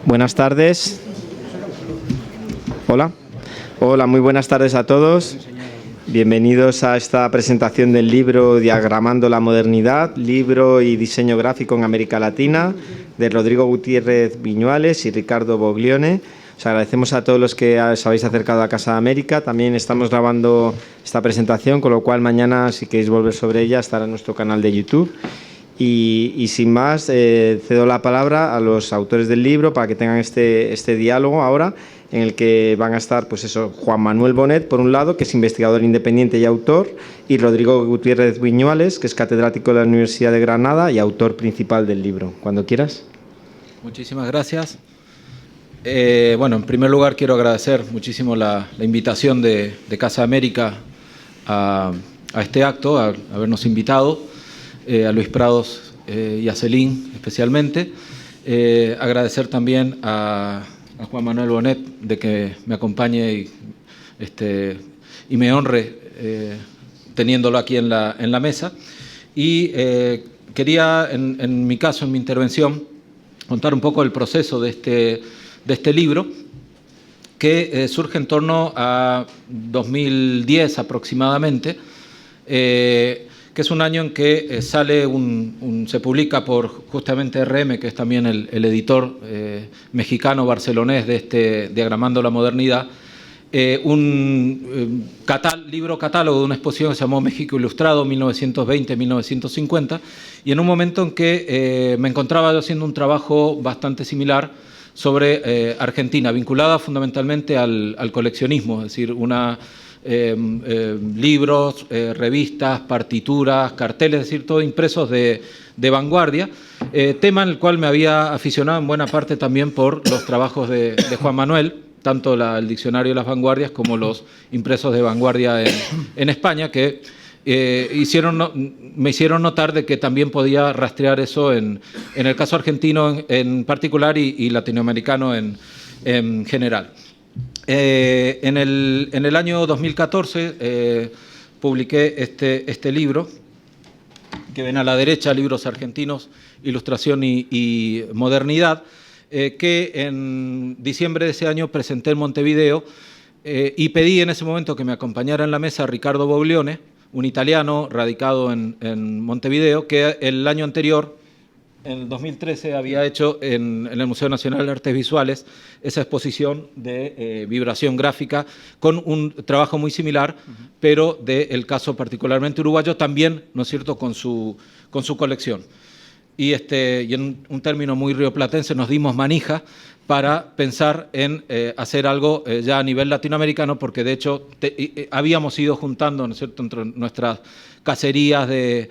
Buenas tardes. Hola. Hola, muy buenas tardes a todos. Bienvenidos a esta presentación del libro Diagramando la Modernidad, libro y diseño gráfico en América Latina, de Rodrigo Gutiérrez Viñuales y Ricardo Boglione. Os agradecemos a todos los que os habéis acercado a Casa de América. También estamos grabando esta presentación, con lo cual mañana, si queréis volver sobre ella, estará en nuestro canal de YouTube. Y sin más, cedo la palabra a los autores del libro para que tengan este diálogo ahora, en el que van a estar, pues eso, Juan Manuel Bonet, por un lado, que es investigador independiente y autor, y Rodrigo Gutiérrez Viñuales, que es catedrático de la Universidad de Granada y autor principal del libro. Cuando quieras. Muchísimas gracias. Bueno, en primer lugar quiero agradecer muchísimo la invitación de Casa América a este acto, a habernos invitado, a Luis Prados y a Celín especialmente. Agradecer también a Juan Manuel Bonet de que me acompañe y me honre teniéndolo aquí en la mesa. Y quería, en mi caso, en mi intervención, contar un poco el proceso de este libro, que surge en torno a 2010 aproximadamente, que es un año en que se publica por justamente RM, que es también el editor mexicano barcelonés de Diagramando la Modernidad, un libro catálogo de una exposición que se llamó México Ilustrado 1920-1950, y en un momento en que me encontraba yo haciendo un trabajo bastante similar sobre Argentina, vinculada fundamentalmente al coleccionismo, es decir, libros, revistas, partituras, carteles, es decir, todo impresos de vanguardia, tema en el cual me había aficionado en buena parte también por los trabajos de Juan Manuel, tanto el Diccionario de las Vanguardias como los impresos de vanguardia en España, que me hicieron notar de que también podía rastrear eso en el caso argentino en particular y latinoamericano en general. En el año 2014 publiqué este libro, que ven a la derecha, Libros Argentinos, Ilustración y Modernidad, que en diciembre de ese año presenté en Montevideo y pedí en ese momento que me acompañara en la mesa Ricardo Boglione, un italiano radicado en Montevideo, que el año anterior, en el 2013, había hecho en el Museo Nacional de Artes Visuales esa exposición de vibración gráfica con un trabajo muy similar, pero del caso particularmente uruguayo, también, ¿no es cierto?, con su colección. Y en un término muy rioplatense nos dimos manija para pensar en hacer algo ya a nivel latinoamericano, porque de hecho habíamos ido juntando, ¿no es cierto?, entre nuestras cacerías de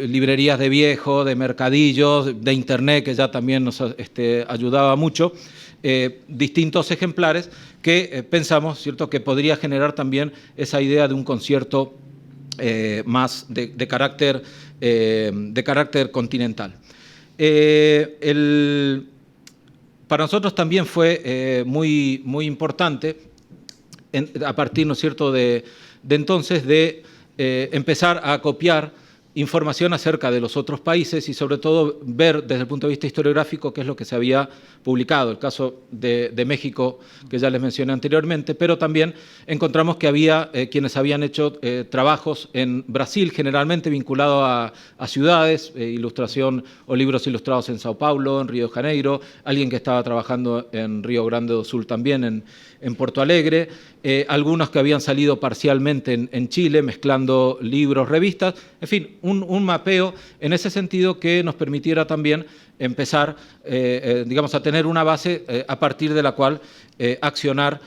librerías de viejo, de mercadillos, de internet, que ya también nos ayudaba mucho, distintos ejemplares que pensamos, ¿cierto?, que podría generar también esa idea de un concierto más de carácter continental. Para nosotros también fue muy, muy importante, a partir, ¿no es cierto?, de entonces, de empezar a copiar información acerca de los otros países y sobre todo ver desde el punto de vista historiográfico qué es lo que se había publicado. El caso de México, que ya les mencioné anteriormente, pero también encontramos que había quienes habían hecho trabajos en Brasil, generalmente vinculado a ciudades, ilustración o libros ilustrados en Sao Paulo, en Río de Janeiro, alguien que estaba trabajando en Río Grande do Sul también, en Porto Alegre, algunos que habían salido parcialmente en Chile, mezclando libros, revistas, en fin, un mapeo en ese sentido que nos permitiera también empezar, digamos, a tener una base a partir de la cual accionar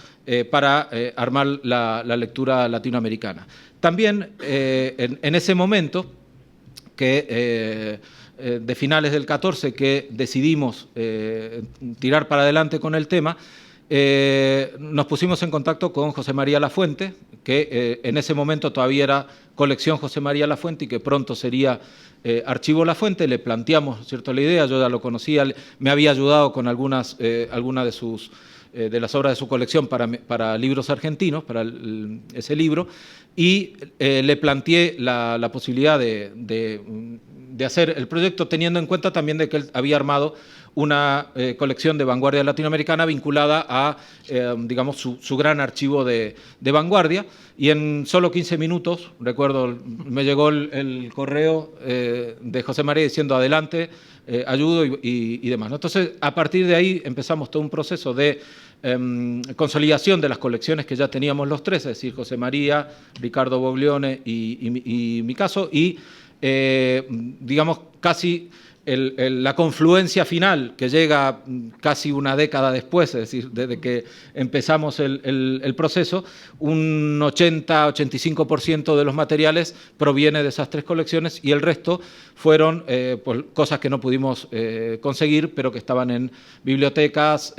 para armar la lectura latinoamericana. También en ese momento, que de finales del 14, que decidimos tirar para adelante con el tema, nos pusimos en contacto con José María Lafuente, que en ese momento todavía era Colección José María Lafuente y que pronto sería Archivo Lafuente. Le planteamos, ¿cierto?, la idea, yo ya lo conocía, me había ayudado con algunas de sus de las obras de su colección para libros argentinos, para ese libro, y le planteé la posibilidad de hacer el proyecto teniendo en cuenta también de que él había armado una colección de vanguardia latinoamericana vinculada a, digamos, su gran archivo de vanguardia. Y en solo 15 minutos, recuerdo, me llegó el correo de José María diciendo adelante, ayudo y demás, ¿no? Entonces, a partir de ahí empezamos todo un proceso de consolidación de las colecciones que ya teníamos los tres, es decir, José María, Ricardo Boglione y mi caso, y digamos, casi la confluencia final que llega casi una década después, es decir, desde que empezamos el proceso, un 80-85% de los materiales proviene de esas tres colecciones y el resto fueron pues, cosas que no pudimos conseguir, pero que estaban en bibliotecas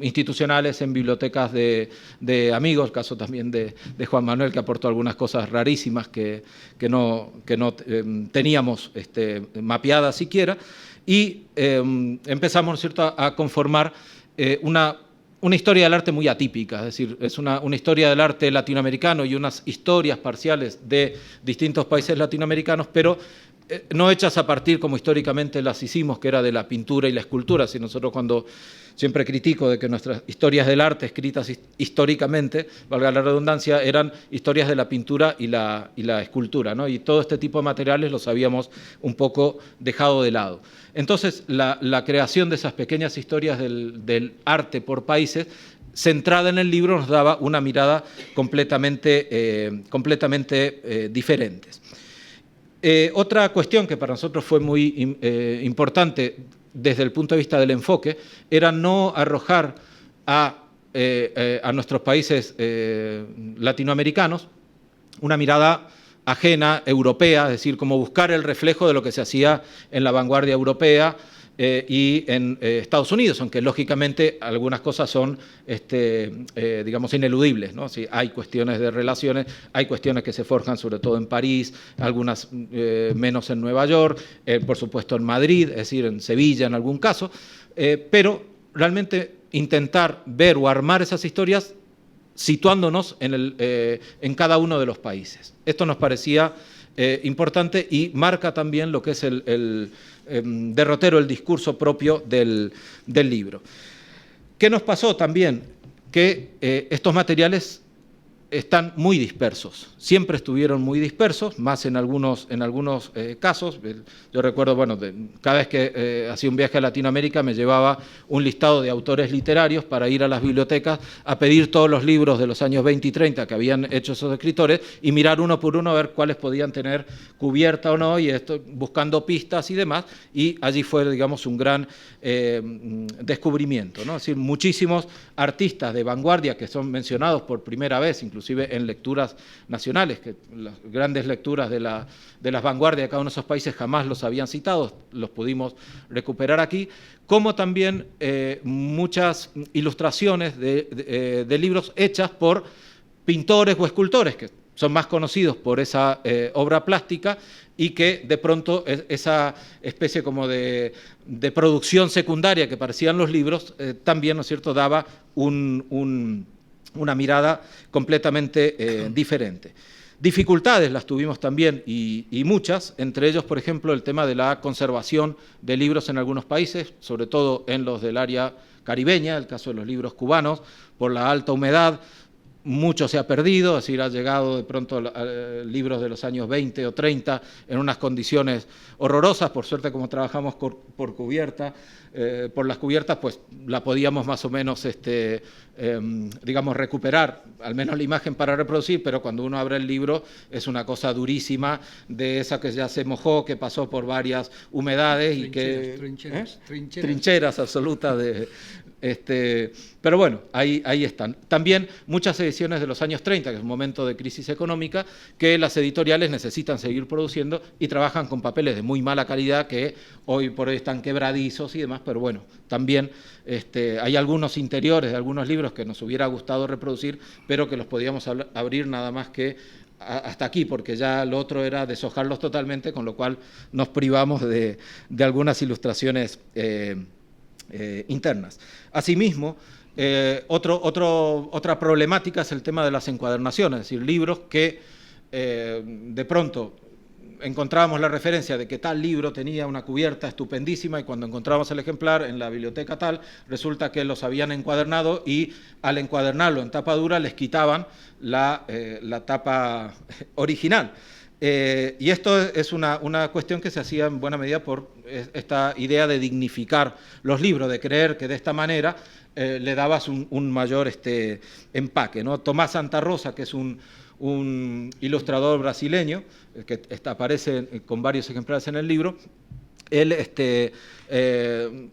institucionales, en bibliotecas de amigos, caso también de Juan Manuel, que aportó algunas cosas rarísimas que no teníamos mapeadas siquiera. Y empezamos, ¿no es cierto?, a conformar una historia del arte muy atípica, es decir, es una historia del arte latinoamericano y unas historias parciales de distintos países latinoamericanos, pero no hechas a partir, como históricamente las hicimos, que era de la pintura y la escultura. Si nosotros cuando siempre critico de que nuestras historias del arte escritas históricamente, valga la redundancia, eran historias de la pintura y la escultura, ¿no? Y todo este tipo de materiales los habíamos un poco dejado de lado. Entonces, la creación de esas pequeñas historias del arte por países, centrada en el libro, nos daba una mirada completamente diferente. Otra cuestión que para nosotros fue muy importante desde el punto de vista del enfoque era no arrojar a nuestros países latinoamericanos una mirada ajena, europea, es decir, como buscar el reflejo de lo que se hacía en la vanguardia europea y en Estados Unidos, aunque lógicamente algunas cosas son, digamos, ineludibles, ¿no? Sí, hay cuestiones de relaciones, hay cuestiones que se forjan sobre todo en París, algunas menos en Nueva York, por supuesto en Madrid, es decir, en Sevilla en algún caso, pero realmente intentar ver o armar esas historias situándonos en cada uno de los países. Esto nos parecía importante y marca también lo que es el derrotero, el discurso propio del libro. ¿Qué nos pasó también? Que estos materiales están muy dispersos, siempre estuvieron muy dispersos, más en algunos casos. Yo recuerdo, bueno, cada vez que hacía un viaje a Latinoamérica me llevaba un listado de autores literarios para ir a las bibliotecas a pedir todos los libros de los años 20 y 30 que habían hecho esos escritores y mirar uno por uno a ver cuáles podían tener cubierta o no, y esto buscando pistas y demás, y allí fue, digamos, un gran descubrimiento, ¿no? Es decir, muchísimos artistas de vanguardia que son mencionados por primera vez, inclusive en lecturas nacionales, que las grandes lecturas de las vanguardias de cada uno de esos países jamás los habían citado, los pudimos recuperar aquí, como también muchas ilustraciones de libros hechas por pintores o escultores, que son más conocidos por esa obra plástica y que de pronto esa especie como de producción secundaria que parecían los libros también, ¿no es cierto?, daba una mirada completamente diferente. Dificultades las tuvimos también y muchas, entre ellos, por ejemplo, el tema de la conservación de libros en algunos países, sobre todo en los del área caribeña, el caso de los libros cubanos, por la alta humedad. Mucho se ha perdido, es decir, ha llegado de pronto libros de los años 20 o 30 en unas condiciones horrorosas. Por suerte, como trabajamos por cubierta, por las cubiertas, pues la podíamos más o menos, digamos, recuperar, al menos la imagen para reproducir, pero cuando uno abre el libro es una cosa durísima, de esa que ya se mojó, que pasó por varias humedades trincheras absolutas pero bueno, ahí están. También muchas ediciones de los años 30, que es un momento de crisis económica, que las editoriales necesitan seguir produciendo y trabajan con papeles de muy mala calidad que hoy por hoy están quebradizos y demás, pero bueno, también hay algunos interiores de algunos libros que nos hubiera gustado reproducir, pero que los podíamos abrir nada más que hasta aquí, porque ya lo otro era deshojarlos totalmente, con lo cual nos privamos de algunas ilustraciones internas. Asimismo, otra problemática es el tema de las encuadernaciones, es decir, libros que de pronto encontrábamos la referencia de que tal libro tenía una cubierta estupendísima y cuando encontrábamos el ejemplar en la biblioteca tal, resulta que los habían encuadernado y al encuadernarlo en tapa dura les quitaban la tapa original. Y esto es una cuestión que se hacía en buena medida por esta idea de dignificar los libros, de creer que de esta manera le dabas un mayor empaque, ¿no? Tomás Santa Rosa, que es un ilustrador brasileño, que aparece con varios ejemplares en el libro, él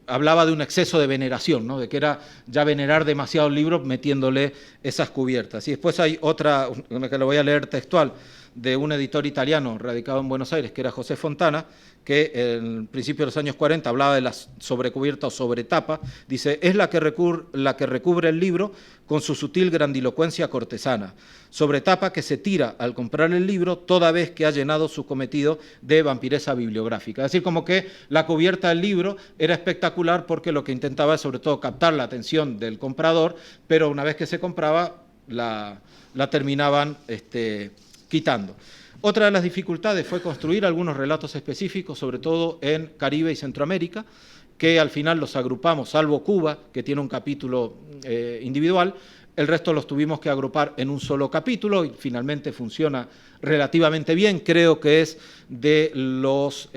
hablaba de un exceso de veneración, ¿no? De que era ya venerar demasiados libros metiéndole esas cubiertas. Y después hay otra, que lo voy a leer textual, de un editor italiano radicado en Buenos Aires, que era José Fontana, que en principio de los años 40 hablaba de la sobrecubierta o sobretapa, dice, es la que recubre el libro con su sutil grandilocuencia cortesana, sobretapa que se tira al comprar el libro toda vez que ha llenado su cometido de vampireza bibliográfica. Es decir, como que la cubierta del libro era espectacular porque lo que intentaba es sobre todo captar la atención del comprador, pero una vez que se compraba la terminaban quitando. Otra de las dificultades fue construir algunos relatos específicos, sobre todo en Caribe y Centroamérica, que al final los agrupamos, salvo Cuba, que tiene un capítulo individual, el resto los tuvimos que agrupar en un solo capítulo y finalmente funciona relativamente bien. Creo que es de los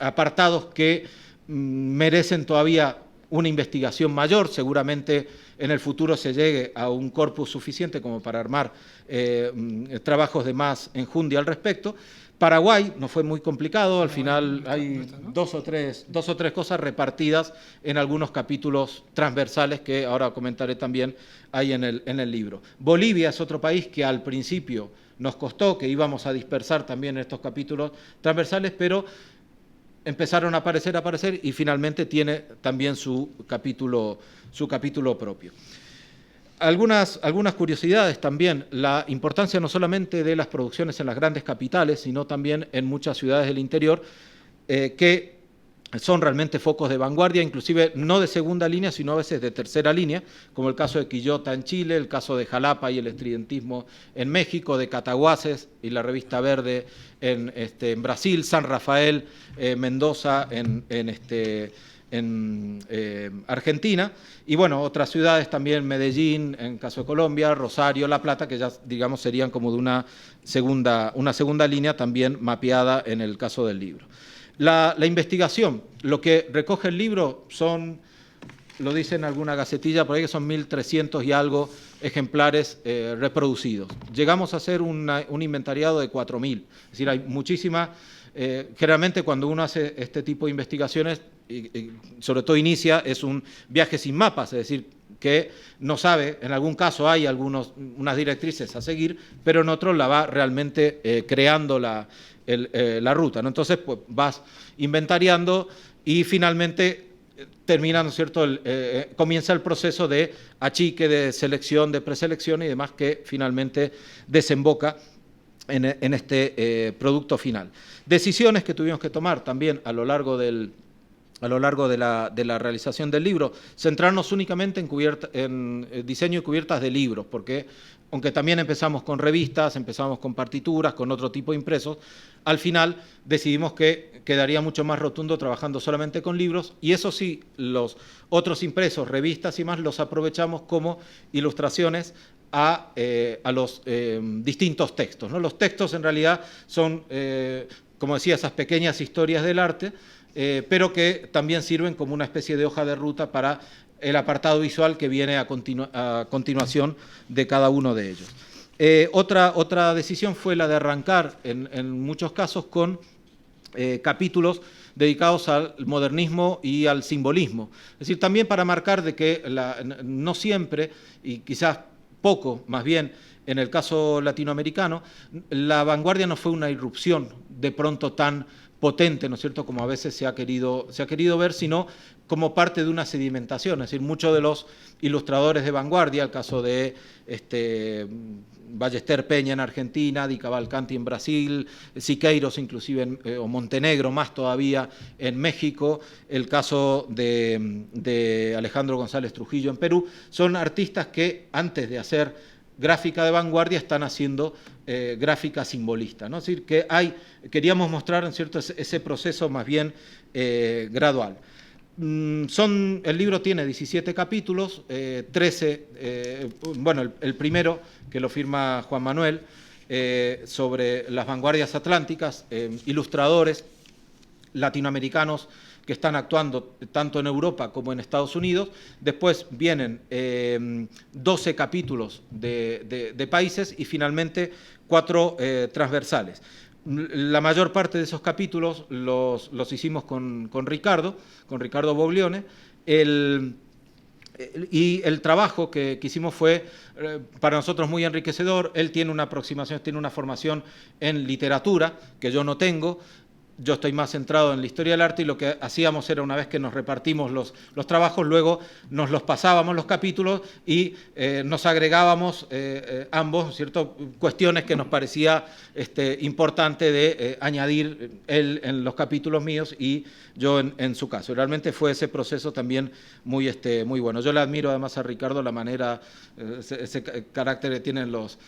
apartados que merecen todavía una investigación mayor, seguramente en el futuro se llegue a un corpus suficiente como para armar trabajos de más enjundia al respecto. Paraguay no fue muy complicado, al final hay dos o tres cosas repartidas en algunos capítulos transversales que ahora comentaré también ahí en el libro. Bolivia es otro país que al principio nos costó, que íbamos a dispersar también estos capítulos transversales, pero empezaron a aparecer y finalmente tiene también su capítulo propio. Algunas curiosidades también, la importancia no solamente de las producciones en las grandes capitales, sino también en muchas ciudades del interior, que son realmente focos de vanguardia, inclusive no de segunda línea, sino a veces de tercera línea, como el caso de Quillota en Chile, el caso de Jalapa y el estridentismo en México, de Cataguases y la Revista Verde en Brasil, San Rafael, Mendoza en Argentina, y bueno, otras ciudades también, Medellín, en caso de Colombia, Rosario, La Plata, que ya digamos serían como de una segunda línea también mapeada en el caso del libro. La investigación, lo que recoge el libro son, lo dice en alguna gacetilla por ahí, que son 1.300 y algo ejemplares reproducidos. Llegamos a hacer un inventariado de 4.000, es decir, hay muchísima. Generalmente cuando uno hace este tipo de investigaciones, sobre todo inicia, es un viaje sin mapas, es decir, que no sabe, en algún caso hay unas directrices a seguir, pero en otros la va realmente creando la ruta, ¿no? Entonces, pues vas inventariando y finalmente termina, ¿no es cierto?, comienza el proceso de achique, de selección, de preselección y demás que finalmente desemboca en este producto final. Decisiones que tuvimos que tomar también a lo largo de la realización del libro, centrarnos únicamente en diseño y cubiertas de libros, porque aunque también empezamos con revistas, empezamos con partituras, con otro tipo de impresos, al final decidimos que quedaría mucho más rotundo trabajando solamente con libros, y eso sí, los otros impresos, revistas y más, los aprovechamos como ilustraciones a los distintos textos, ¿no? Los textos en realidad son, como decía, esas pequeñas historias del arte, pero que también sirven como una especie de hoja de ruta para el apartado visual que viene a continuación de cada uno de ellos. Otra decisión fue la de arrancar, en muchos casos, con capítulos dedicados al modernismo y al simbolismo. Es decir, también para marcar de que no siempre, y quizás poco, más bien, en el caso latinoamericano, la vanguardia no fue una irrupción de pronto tan potente, ¿no es cierto?, como a veces se ha querido ver, sino como parte de una sedimentación. Es decir, muchos de los ilustradores de vanguardia, el caso de Ballester Peña en Argentina, Di Cavalcanti en Brasil, Siqueiros inclusive, o Montenegro más todavía en México, el caso de Alejandro González Trujillo en Perú, son artistas que antes de hacer gráfica de vanguardia están haciendo gráfica simbolista, ¿no? Es decir, que queríamos mostrar, ¿no, cierto?, ese proceso más bien gradual. El libro tiene 17 capítulos, 13, bueno, el primero, que lo firma Juan Manuel, sobre las vanguardias atlánticas, ilustradores latinoamericanos que están actuando tanto en Europa como en Estados Unidos. Después vienen 12 capítulos de países y finalmente 4 transversales. La mayor parte de esos capítulos los hicimos con Ricardo Boglione. Y el trabajo que hicimos fue para nosotros muy enriquecedor. Él tiene una aproximación, tiene una formación en literatura que yo no tengo. Yo estoy más centrado en la historia del arte y lo que hacíamos era, una vez que nos repartimos los trabajos, luego nos los pasábamos los capítulos y nos agregábamos ambos, ¿cierto?, cuestiones que nos parecía importante de añadir él en los capítulos míos y yo en su caso. Realmente fue ese proceso también muy bueno. Yo le admiro además a Ricardo la manera, ese carácter que tienen los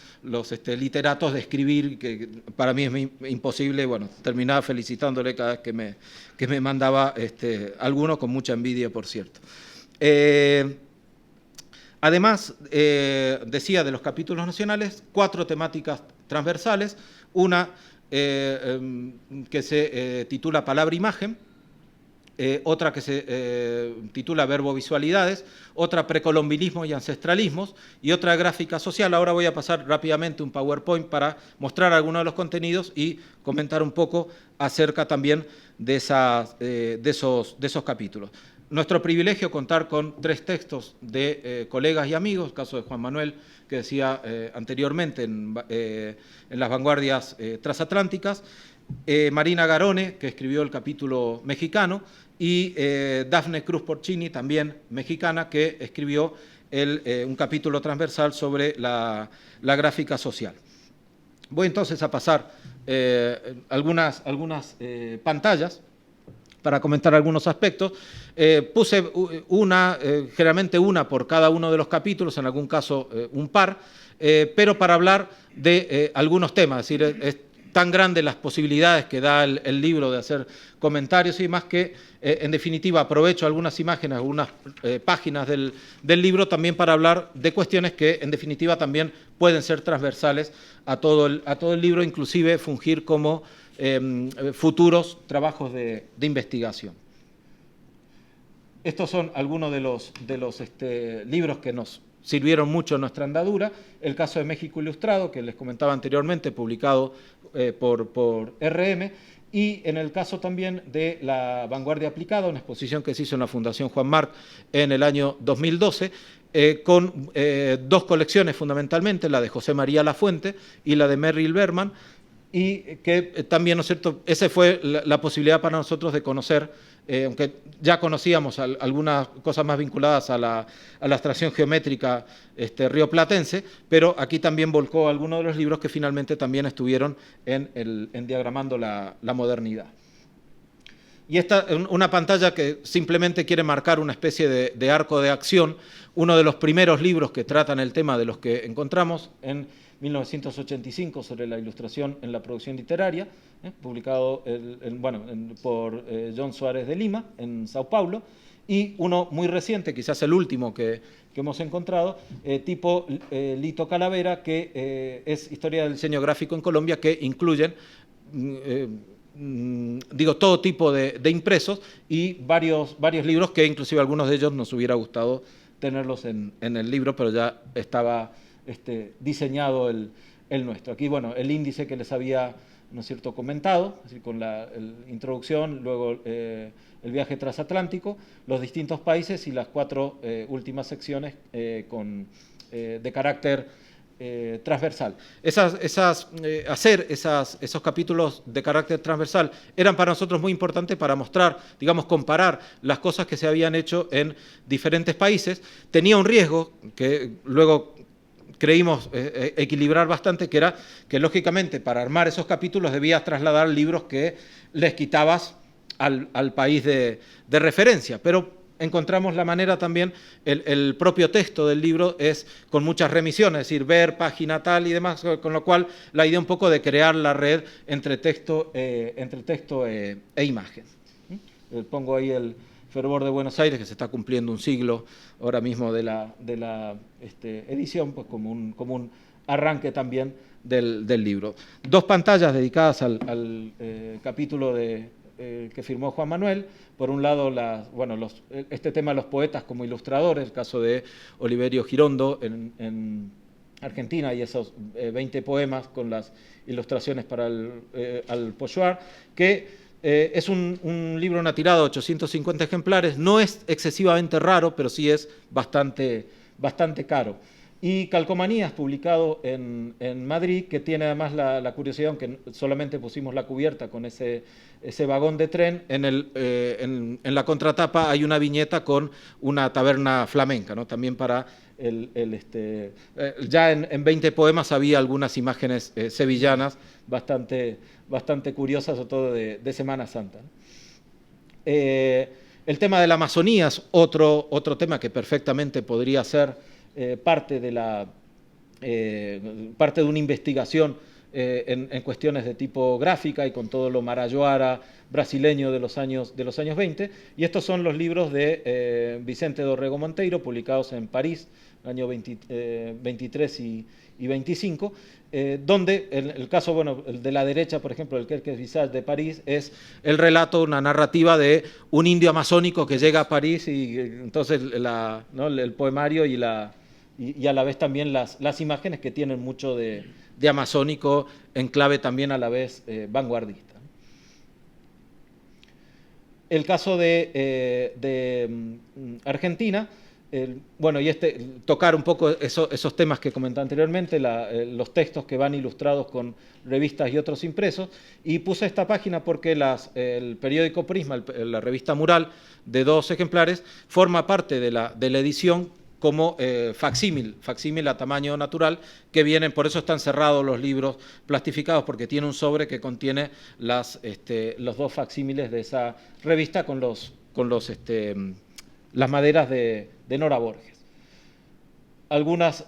literatos de escribir, que para mí es imposible. Bueno, terminaba felicitándole cada vez que me mandaba alguno, con mucha envidia, por cierto. Además, decía de los capítulos nacionales, 4 temáticas transversales, una que se titula Palabra-Imagen, otra que se titula Verbo-Visualidades, otra Precolombinismo y Ancestralismos y otra Gráfica Social. Ahora voy a pasar rápidamente un PowerPoint para mostrar algunos de los contenidos y comentar un poco acerca también de esos capítulos. Nuestro privilegio contar con 3 textos de colegas y amigos, el caso de Juan Manuel, que decía anteriormente en las vanguardias transatlánticas, Marina Garone, que escribió el capítulo mexicano, y Dafne Cruz Porcini, también mexicana, que escribió un capítulo transversal sobre la gráfica social. Voy entonces a pasar algunas pantallas para comentar algunos aspectos. Puse generalmente una por cada uno de los capítulos, en algún caso un par, pero para hablar de algunos temas. Es decir, es tan grandes las posibilidades que da el libro de hacer comentarios y más que, en definitiva, aprovecho algunas imágenes, algunas páginas del libro también para hablar de cuestiones que, en definitiva, también pueden ser transversales a todo el libro, inclusive fungir como futuros trabajos de investigación. Estos son algunos de los libros que nos sirvieron mucho en nuestra andadura. El caso de México Ilustrado, que les comentaba anteriormente, publicado por RM, y en el caso también de La Vanguardia Aplicada, una exposición que se hizo en la Fundación Juan Marc en el año 2012, con 2 colecciones fundamentalmente, la de José María Lafuente y la de Merrill Berman, y que también, ¿no es cierto?, esa fue la posibilidad para nosotros de conocer, aunque ya conocíamos algunas cosas más vinculadas a la abstracción geométrica rioplatense, pero aquí también volcó algunos de los libros que finalmente también estuvieron en Diagramando la Modernidad. Y esta una pantalla que simplemente quiere marcar una especie de arco de acción, uno de los primeros libros que tratan el tema de los que encontramos en 1985 sobre la ilustración en la producción literaria, publicado por John Suárez de Lima en Sao Paulo, y uno muy reciente, quizás el último que hemos encontrado, tipo Lito Calavera, que es Historia del diseño gráfico en Colombia, que incluyen todo tipo de impresos y varios libros que inclusive algunos de ellos nos hubiera gustado tenerlos en el libro, pero ya estaba diseñado el nuestro. Aquí, bueno, el índice que les había, ¿no es cierto?, comentado, es decir, con la introducción, luego el viaje transatlántico, los distintos países y las 4 últimas secciones de carácter transversal. Hacer esos capítulos de carácter transversal eran para nosotros muy importantes para mostrar, digamos, comparar las cosas que se habían hecho en diferentes países. Tenía un riesgo que luego creímos equilibrar bastante, que era que lógicamente para armar esos capítulos debías trasladar libros que les quitabas al país de referencia, pero encontramos la manera también, el propio texto del libro es con muchas remisiones, es decir, ver página tal y demás, con lo cual la idea un poco de crear la red entre texto e imagen. Pongo ahí el Fervor de Buenos Aires, que se está cumpliendo un siglo ahora mismo de la edición, pues como un arranque también del libro. 2 pantallas dedicadas al capítulo que firmó Juan Manuel. Por un lado, este tema de los poetas como ilustradores, el caso de Oliverio Girondo en Argentina, y esos 20 poemas con las ilustraciones para al Pochoir, que es un libro, una tirada de 850 ejemplares, no es excesivamente raro, pero sí es bastante caro. Y Calcomanías, publicado en Madrid, que tiene además la curiosidad, aunque solamente pusimos la cubierta con ese vagón de tren, en la contratapa hay una viñeta con una taberna flamenca, ¿no? También para ya en 20 poemas había algunas imágenes sevillanas bastante curiosas, sobre todo de Semana Santa, ¿no? El tema de la Amazonía es otro tema que perfectamente podría ser parte de una investigación en cuestiones de tipo gráfica y con todo lo marajoara brasileño de los años 20. Y estos son los libros de Vicente Dorrego Monteiro, publicados en París, año 23 y 25, donde el caso, el de la derecha, por ejemplo, el Quelques Visages de París, es el relato, una narrativa de un indio amazónico que llega a París, y entonces el poemario y a la vez también las imágenes que tienen mucho de amazónico, en clave también a la vez vanguardista. El caso de Argentina, y tocar un poco esos temas que comenté anteriormente, los textos que van ilustrados con revistas y otros impresos, y puse esta página porque el periódico Prisma, la revista Mural, de 2 ejemplares, forma parte de la edición como facsímil a tamaño natural, que vienen, por eso están cerrados los libros plastificados, porque tiene un sobre que contiene los 2 facsímiles de esa revista con las maderas de Nora Borges.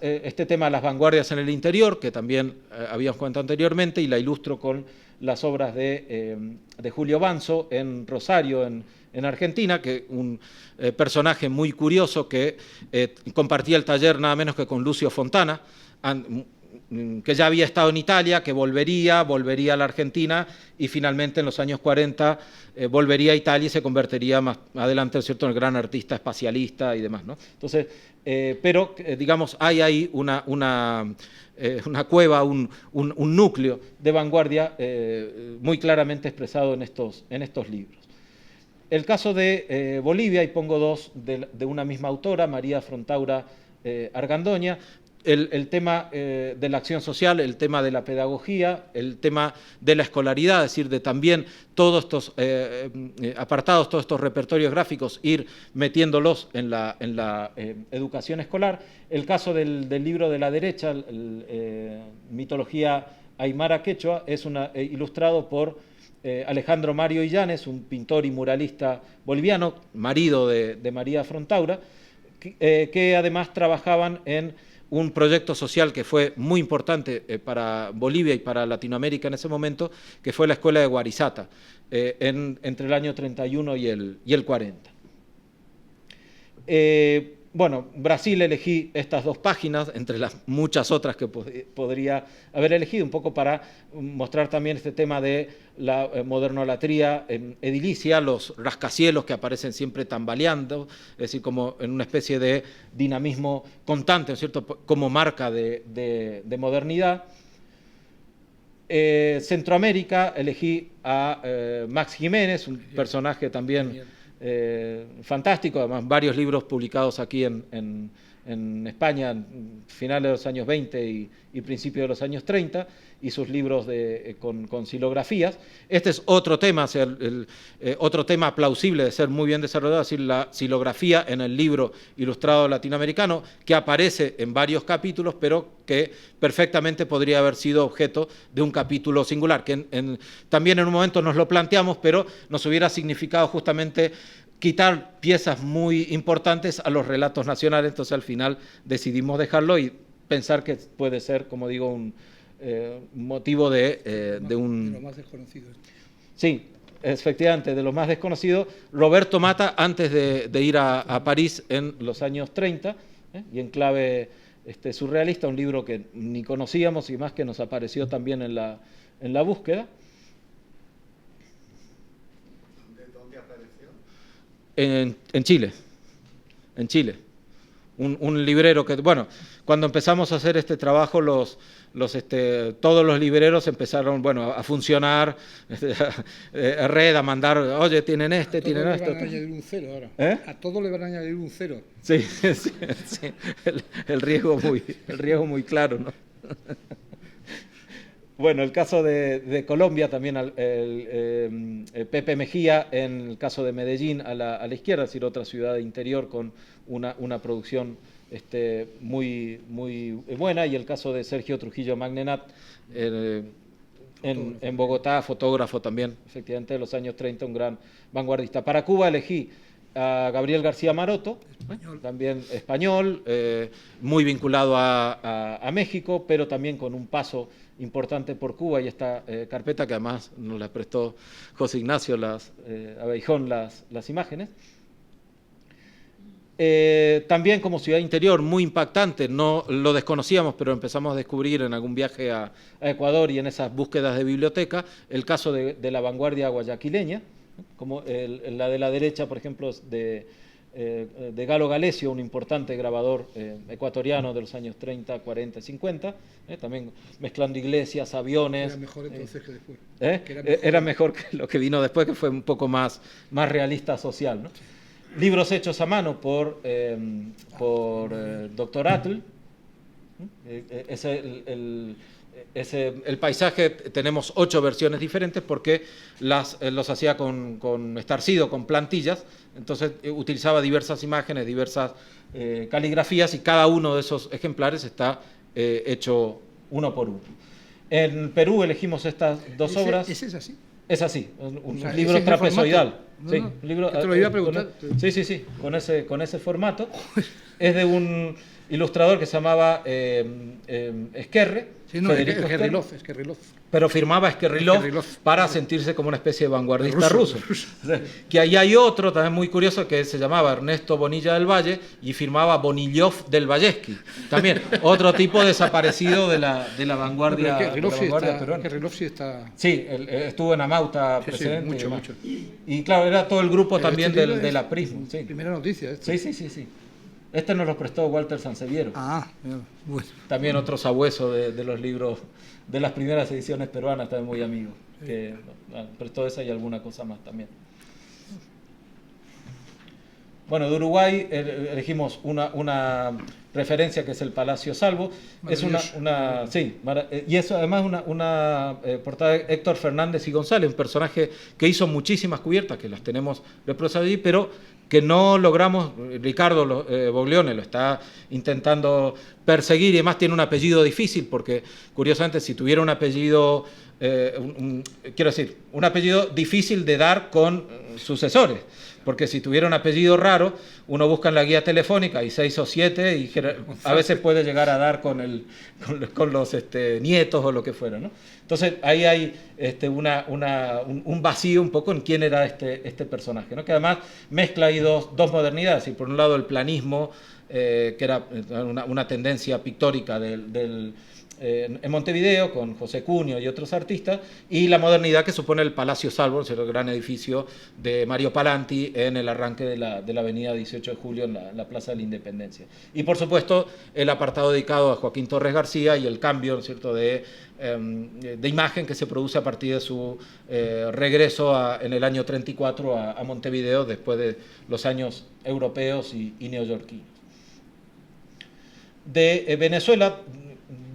Este tema de las vanguardias en el interior, que también habíamos comentado anteriormente, y la ilustro con las obras de Julio Banzo en Rosario, en Argentina, que un personaje muy curioso que compartía el taller nada menos que con Lucio Fontana, que ya había estado en Italia, que volvería a la Argentina y finalmente en los años 40 volvería a Italia y se convertiría más adelante, ¿cierto?, en el gran artista espacialista y demás, ¿no? Entonces, pero digamos, hay ahí una cueva, un núcleo de vanguardia muy claramente expresado en estos libros. El caso de Bolivia, y pongo 2 de una misma autora, María Frontaura Argandoña, el tema de la acción social, el tema de la pedagogía, el tema de la escolaridad, es decir, de también todos estos apartados, todos estos repertorios gráficos, ir metiéndolos en la educación escolar. El caso del libro de la derecha, Mitología Aymara Quechua, es ilustrado por Alejandro Mario Illanes, un pintor y muralista boliviano, marido de María Frontaura, que además trabajaban en un proyecto social que fue muy importante para Bolivia y para Latinoamérica en ese momento, que fue la Escuela de Guarizata, entre el año 31 y el 40. Brasil, elegí estas 2 páginas, entre las muchas otras que podría haber elegido, un poco para mostrar también este tema de la modernolatría edilicia, los rascacielos que aparecen siempre tambaleando, es decir, como en una especie de dinamismo constante, ¿no es cierto?, como marca de modernidad. Centroamérica, elegí a Max Jiménez, un personaje también fantástico, además varios libros publicados aquí en en España, finales de los años 20 y principios de los años 30, y sus libros con silografías. Este es otro tema, o sea, otro tema plausible de ser muy bien desarrollado, es decir, la silografía en el libro ilustrado latinoamericano, que aparece en varios capítulos, pero que perfectamente podría haber sido objeto de un capítulo singular, que también en un momento nos lo planteamos, pero nos hubiera significado justamente quitar piezas muy importantes a los relatos nacionales. Entonces al final decidimos dejarlo y pensar que puede ser, como digo, un motivo de un... De lo más desconocido. Sí, efectivamente, de lo más desconocido. Roberto Mata, antes de ir a París en los años 30, y en clave surrealista, un libro que ni conocíamos y más que nos apareció también en la búsqueda. ¿Dónde apareció? En Chile, en Chile. Un librero que, bueno, cuando empezamos a hacer este trabajo, todos los libreros empezaron, bueno, a funcionar, a red, a mandar, oye, tienen tienen esto. A todos le van a añadir un cero ahora. A todos le van a añadir un cero. Sí, sí, sí. El riesgo muy claro, ¿no? Bueno, el caso de Colombia también, Pepe Mejía, en el caso de Medellín a la izquierda, es decir, otra ciudad interior con una producción muy buena, y el caso de Sergio Trujillo Magnenat en Bogotá, fotógrafo también, efectivamente, de los años 30, un gran vanguardista. Para Cuba elegí a Gabriel García Maroto, también español, muy vinculado a México, pero también con un paso importante por Cuba, y esta carpeta que además nos la prestó José Ignacio Abeijón las imágenes. También como ciudad interior, muy impactante, no lo desconocíamos, pero empezamos a descubrir en algún viaje a Ecuador y en esas búsquedas de biblioteca, el caso de la vanguardia guayaquileña, como la de la derecha, por ejemplo, de Galo Galesio, un importante grabador ecuatoriano de los años 30, 40, 50, también mezclando iglesias, aviones. Era mejor entonces que después. Era mejor que lo que vino después, que fue un poco más realista social, ¿no? Libros hechos a mano por Dr. Atl. El paisaje, tenemos 8 versiones diferentes porque los hacía con estarcido, con plantillas, entonces utilizaba diversas imágenes, diversas caligrafías, y cada uno de esos ejemplares está hecho uno por uno. En Perú elegimos estas dos obras. ¿Ese es así? Es así, un libro trapezoidal. No, sí, no, un libro, te lo iba a preguntar. Sí, con ese formato. Es de un ilustrador que se llamaba Esquerre. Sí, no, Esquerrilov. Pero firmaba Esquerrilov para sentirse como una especie de vanguardista ruso. Que ahí hay otro también muy curioso que se llamaba Ernesto Bonilla del Valle y firmaba Bonillov del Valleski. También otro tipo desaparecido de la vanguardia, peruana. Esquerrilov sí está... Sí, estuvo en Amauta presente. Sí, mucho. Y claro, era todo el grupo también de la Prisma. Sí. Primera noticia. Sí. Este nos lo prestó Walter Sanseviero. Bueno. También otro sabueso de los libros de las primeras ediciones peruanas, también muy amigo, que prestó esa y alguna cosa más también. Bueno, de Uruguay elegimos una referencia que es el Palacio Salvo. Es y es además una portada de Héctor Fernández y González, un personaje que hizo muchísimas cubiertas, que las tenemos reproducidas allí, pero que no logramos. Ricardo Boglione lo está intentando perseguir, y además tiene un apellido difícil, porque curiosamente si tuviera un apellido, un apellido difícil de dar con sucesores, porque si tuviera un apellido raro, uno busca en la guía telefónica y 6 o 7, y a veces puede llegar a dar con los nietos o lo que fuera, ¿no? Entonces ahí hay un vacío un poco en quién era este personaje, ¿no? Que además mezcla ahí dos modernidades, y por un lado el planismo, que era una tendencia pictórica en Montevideo, con José Cunio y otros artistas, y la modernidad que supone el Palacio Salvo, el gran edificio de Mario Palanti en el arranque de la avenida 18 de Julio, en la Plaza de la Independencia. Y por supuesto el apartado dedicado a Joaquín Torres García y el cambio, ¿no es cierto?, de imagen que se produce a partir de su regreso en el año 34 a Montevideo, después de los años europeos y neoyorquinos. de Venezuela,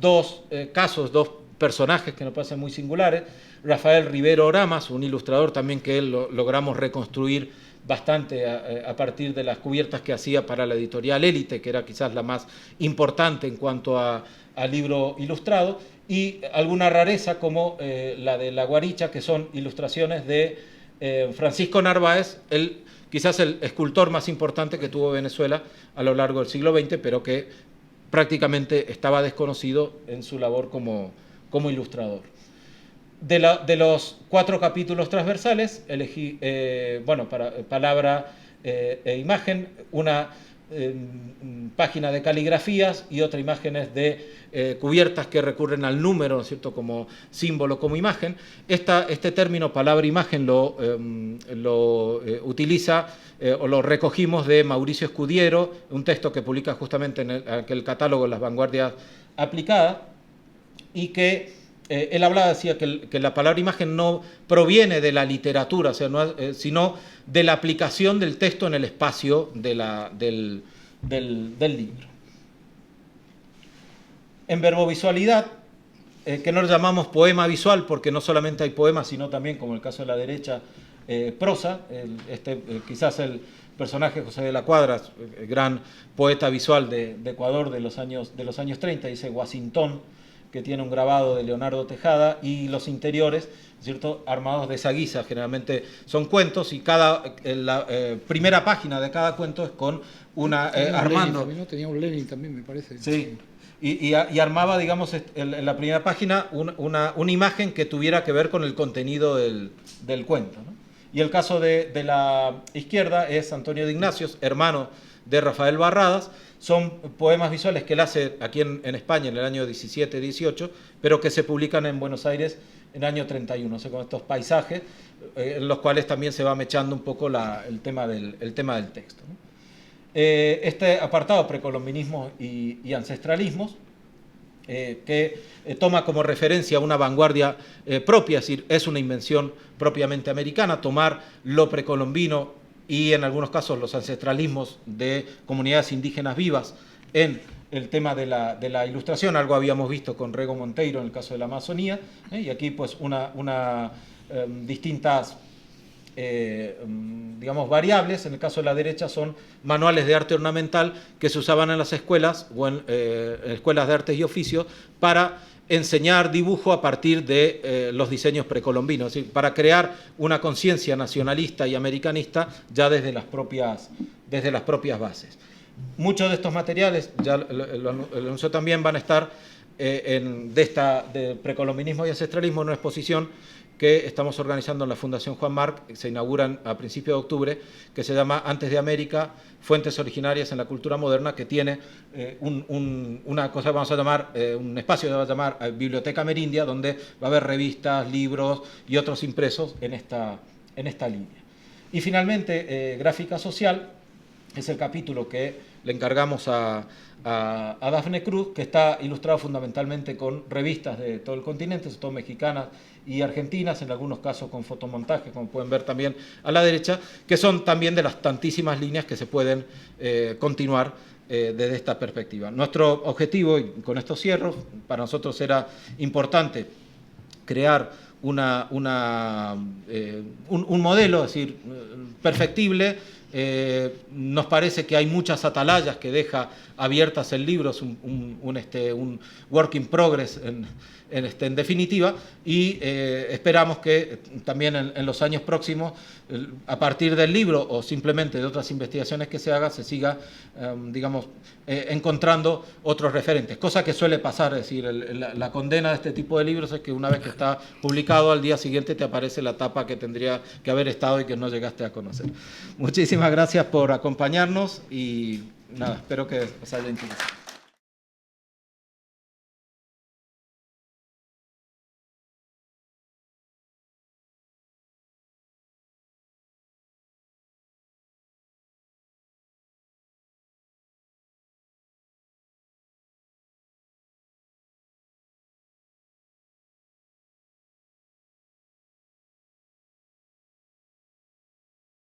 dos casos, dos personajes que nos parecen muy singulares. Rafael Rivero Oramas, un ilustrador también que logramos reconstruir bastante a partir de las cubiertas que hacía para la editorial Élite, que era quizás la más importante en cuanto a libro ilustrado, y alguna rareza como la de La Guaricha, que son ilustraciones de Francisco Narváez, quizás el escultor más importante que tuvo Venezuela a lo largo del siglo XX, pero que prácticamente estaba desconocido en su labor como ilustrador. De los 4 capítulos transversales, elegí, para palabra e imagen, una página de caligrafías y otra imágenes de cubiertas que recurren al número, ¿no es cierto?, como símbolo, como imagen. Este término palabra-imagen lo utiliza o lo recogimos de Mauricio Escudiero, un texto que publica justamente en el catálogo Las Vanguardias Aplicadas, y que él hablaba, decía que la palabra imagen no proviene de la literatura, o sea, sino de la aplicación del texto en el espacio del libro. En verbovisualidad, que no lo llamamos poema visual, porque no solamente hay poemas, sino también, como en el caso de la derecha, prosa. Quizás el personaje José de la Cuadra, el gran poeta visual de Ecuador de los años 30, dice Washington, que tiene un grabado de Leonardo Tejada, y los interiores, ¿cierto?, armados de esa guisa. Generalmente son cuentos, y la primera página de cada cuento es con una armando. Lenin, ¿no? Tenía un Lenin también, me parece. Sí. Y armaba, digamos, en la primera página una imagen que tuviera que ver con el contenido del cuento, ¿no? Y el caso de la izquierda es Antonio de Ignacios, hermano de Rafael Barradas. Son poemas visuales que él hace aquí en España en el año 17-18, pero que se publican en Buenos Aires en el año 31, o sea, con estos paisajes, en los cuales también se va mechando un poco el tema del texto, ¿no? Este apartado, precolombinismo y ancestralismos, que toma como referencia una vanguardia propia, es decir, es una invención propiamente americana, tomar lo precolombino y en algunos casos los ancestralismos de comunidades indígenas vivas en el tema de la ilustración. Algo habíamos visto con Rego Monteiro en el caso de la Amazonía, y aquí pues distintas digamos, variables. En el caso de la derecha son manuales de arte ornamental que se usaban en las escuelas o en escuelas de artes y oficios para enseñar dibujo a partir de los diseños precolombinos, es decir, para crear una conciencia nacionalista y americanista ya desde las propias bases. Muchos de estos materiales, ya lo anunció también, van a estar de precolombinismo y ancestralismo en una exposición que estamos organizando en la Fundación Juan Marc, que se inauguran a principios de octubre, que se llama Antes de América, Fuentes Originarias en la Cultura Moderna, que tiene una cosa que vamos a llamar, un espacio que vamos a llamar Biblioteca Amerindia, donde va a haber revistas, libros y otros impresos en esta línea. Y finalmente, Gráfica Social, es el capítulo que le encargamos a Dafne Cruz, que está ilustrado fundamentalmente con revistas de todo el continente, sobre todo mexicanas y argentinas, en algunos casos con fotomontaje, como pueden ver también a la derecha, que son también de las tantísimas líneas que se pueden continuar desde esta perspectiva. Nuestro objetivo, y con esto cierro, para nosotros era importante crear un modelo, es decir, perfectible. Nos parece que hay muchas atalayas que deja abiertas el libro, es un work in progress en definitiva, y esperamos que también en los años próximos, a partir del libro o simplemente de otras investigaciones que se haga, se siga, digamos, encontrando otros referentes, cosa que suele pasar. Es decir, la condena de este tipo de libros es que una vez que está publicado, al día siguiente te aparece la tapa que tendría que haber estado y que no llegaste a conocer. Muchísimas gracias por acompañarnos y nada, espero que os haya interesado.